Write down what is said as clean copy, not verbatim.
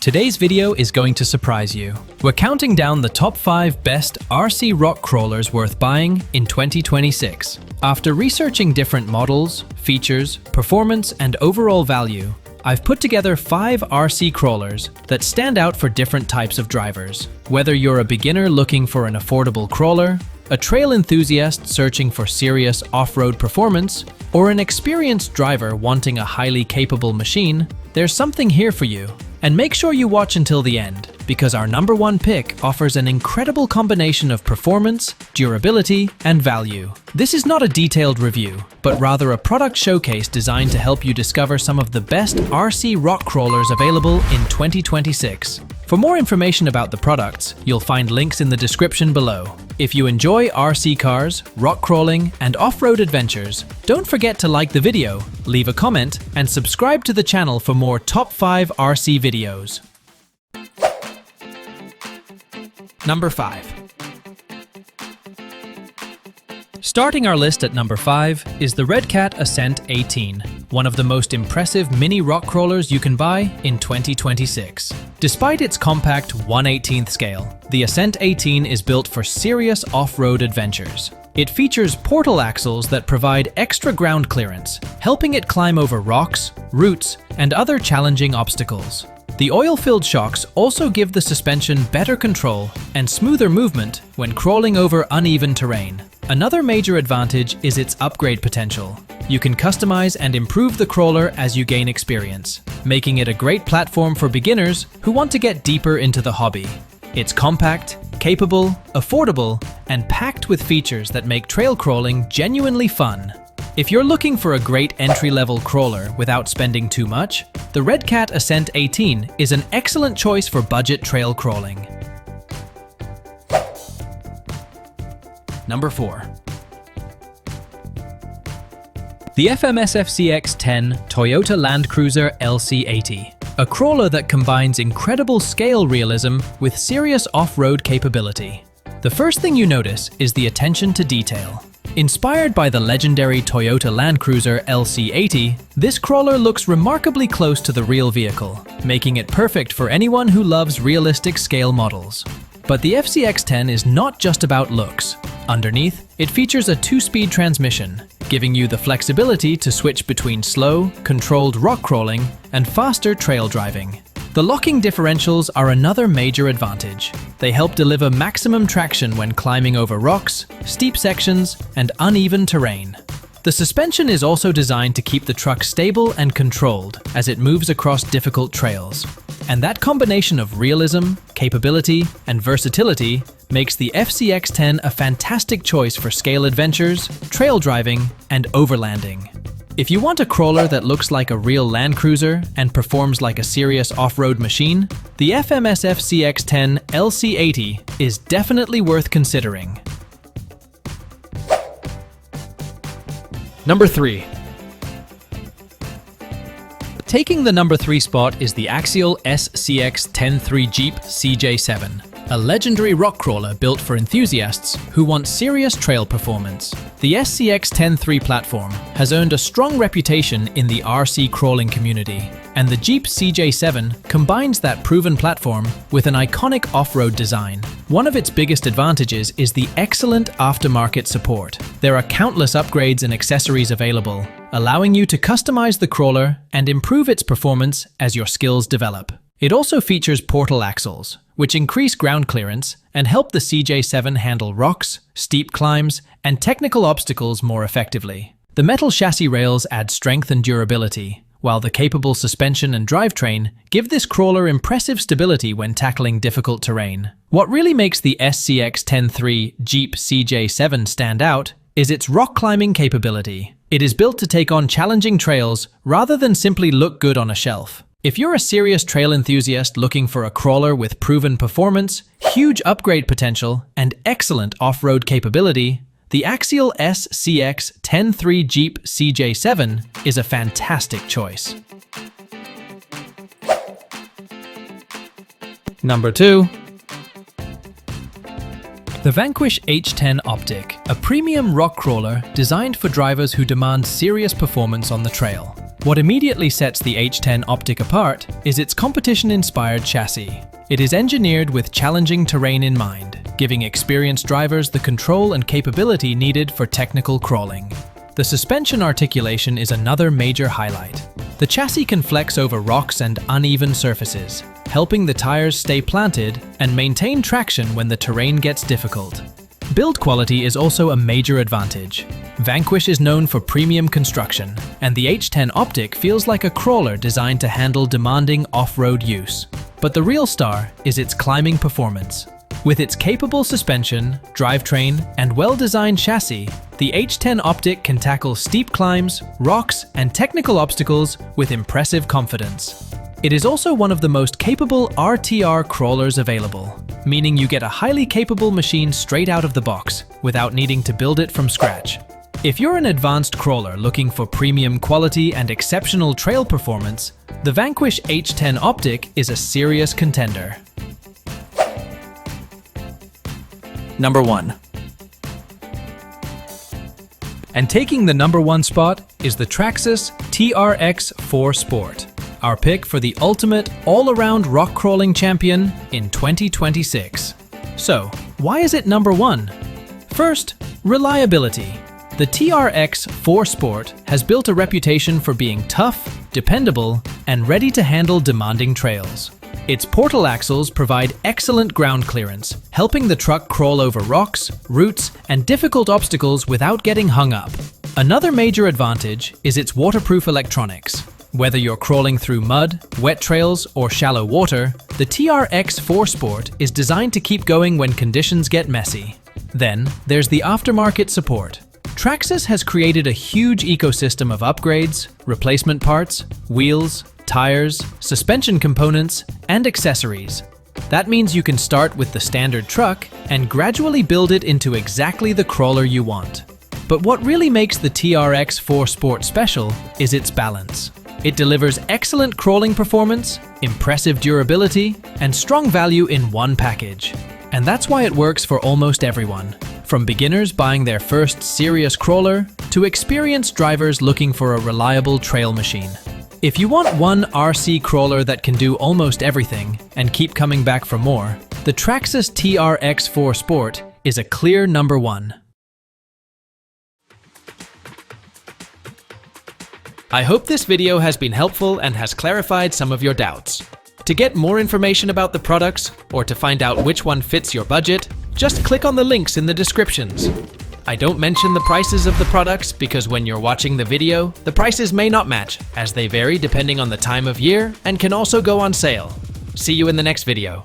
Today's video is going to surprise you. We're counting down the top 5 best RC rock crawlers worth buying in 2026. After researching different models, features, performance, and overall value, I've put together 5 RC crawlers that stand out for different types of drivers. Whether you're a beginner looking for an affordable crawler, a trail enthusiast searching for serious off-road performance, or an experienced driver wanting a highly capable machine, there's something here for you. And make sure you watch until the end, because our number 1 pick offers an incredible combination of performance, durability, and value. This is not a detailed review, but rather a product showcase designed to help you discover some of the best RC rock crawlers available in 2026. For more information about the products, you'll find links in the description below. If you enjoy RC cars, rock crawling, and off-road adventures, don't forget to like the video, leave a comment, and subscribe to the channel for more top 5 RC videos. Number 5. Starting our list at number 5 is the Redcat Ascent 18, one of the most impressive mini rock crawlers you can buy in 2026. Despite its compact 1/18th scale, the Ascent 18 is built for serious off-road adventures. It features portal axles that provide extra ground clearance, helping it climb over rocks, roots, and other challenging obstacles. The oil-filled shocks also give the suspension better control and smoother movement when crawling over uneven terrain. Another major advantage is its upgrade potential. You can customize and improve the crawler as you gain experience, making it a great platform for beginners who want to get deeper into the hobby. It's compact, capable, affordable, and packed with features that make trail crawling genuinely fun. If you're looking for a great entry-level crawler without spending too much, the Redcat Ascent 18 is an excellent choice for budget trail crawling. Number 4. The FMSFC H10 Toyota Land Cruiser LC80, a crawler that combines incredible scale realism with serious off-road capability. The first thing you notice is the attention to detail. Inspired by the legendary Toyota Land Cruiser LC80, this crawler looks remarkably close to the real vehicle, making it perfect for anyone who loves realistic scale models. But the FCX10 is not just about looks. Underneath, it features a 2-speed transmission, giving you the flexibility to switch between slow, controlled rock crawling and faster trail driving. The locking differentials are another major advantage. They help deliver maximum traction when climbing over rocks, steep sections, and uneven terrain. The suspension is also designed to keep the truck stable and controlled as it moves across difficult trails. And that combination of realism, capability, and versatility makes the FCX10 a fantastic choice for scale adventures, trail driving, and overlanding. If you want a crawler that looks like a real Land Cruiser and performs like a serious off-road machine, the FMSFC X10 LC80 is definitely worth considering. Number 3. Taking the number 3 spot is the Axial SCX-10-3 Jeep CJ7, a legendary rock crawler built for enthusiasts who want serious trail performance. The SCX-10-3 platform has earned a strong reputation in the RC crawling community, and the Jeep CJ7 combines that proven platform with an iconic off-road design. One of its biggest advantages is the excellent aftermarket support. There are countless upgrades and accessories available, allowing you to customize the crawler and improve its performance as your skills develop. It also features portal axles, which increase ground clearance and help the CJ7 handle rocks, steep climbs, and technical obstacles more effectively. The metal chassis rails add strength and durability, while the capable suspension and drivetrain give this crawler impressive stability when tackling difficult terrain. What really makes the SCX-10-3 Jeep CJ7 stand out is its rock climbing capability. It is built to take on challenging trails rather than simply look good on a shelf. If you're a serious trail enthusiast looking for a crawler with proven performance, huge upgrade potential, and excellent off-road capability, the Axial SCX-10-3 Jeep CJ7 is a fantastic choice. Number 2. The Vanquish H10 Optic, a premium rock crawler designed for drivers who demand serious performance on the trail. What immediately sets the H10 Optic apart is its competition-inspired chassis. It is engineered with challenging terrain in mind, giving experienced drivers the control and capability needed for technical crawling. The suspension articulation is another major highlight. The chassis can flex over rocks and uneven surfaces, helping the tires stay planted and maintain traction when the terrain gets difficult. Build quality is also a major advantage. Vanquish is known for premium construction, and the H10 Optic feels like a crawler designed to handle demanding off-road use. But the real star is its climbing performance. With its capable suspension, drivetrain, and well-designed chassis, the H10 Optic can tackle steep climbs, rocks, and technical obstacles with impressive confidence. It is also one of the most capable RTR crawlers available, meaning you get a highly capable machine straight out of the box without needing to build it from scratch. If you're an advanced crawler looking for premium quality and exceptional trail performance, the Vanquish H10 Optic is a serious contender. Number 1. And taking the number 1 spot is the Traxxas TRX4 Sport, our pick for the ultimate all-around rock crawling champion in 2026. So, why is it number 1? First, reliability. The TRX4 Sport has built a reputation for being tough, dependable, and ready to handle demanding trails. Its portal axles provide excellent ground clearance, helping the truck crawl over rocks, roots, and difficult obstacles without getting hung up. Another major advantage is its waterproof electronics. Whether you're crawling through mud, wet trails, or shallow water, the TRX4 Sport is designed to keep going when conditions get messy. Then, there's the aftermarket support. Traxxas has created a huge ecosystem of upgrades, replacement parts, wheels, tires, suspension components, and accessories. That means you can start with the standard truck and gradually build it into exactly the crawler you want. But what really makes the TRX4 Sport special is its balance. It delivers excellent crawling performance, impressive durability, and strong value in one package. And that's why it works for almost everyone, from beginners buying their first serious crawler to experienced drivers looking for a reliable trail machine. If you want one RC crawler that can do almost everything and keep coming back for more, the Traxxas TRX4 Sport is a clear number 1. I hope this video has been helpful and has clarified some of your doubts. To get more information about the products or to find out which one fits your budget, just click on the links in the descriptions. I don't mention the prices of the products because when you're watching the video, the prices may not match, as they vary depending on the time of year and can also go on sale. See you in the next video.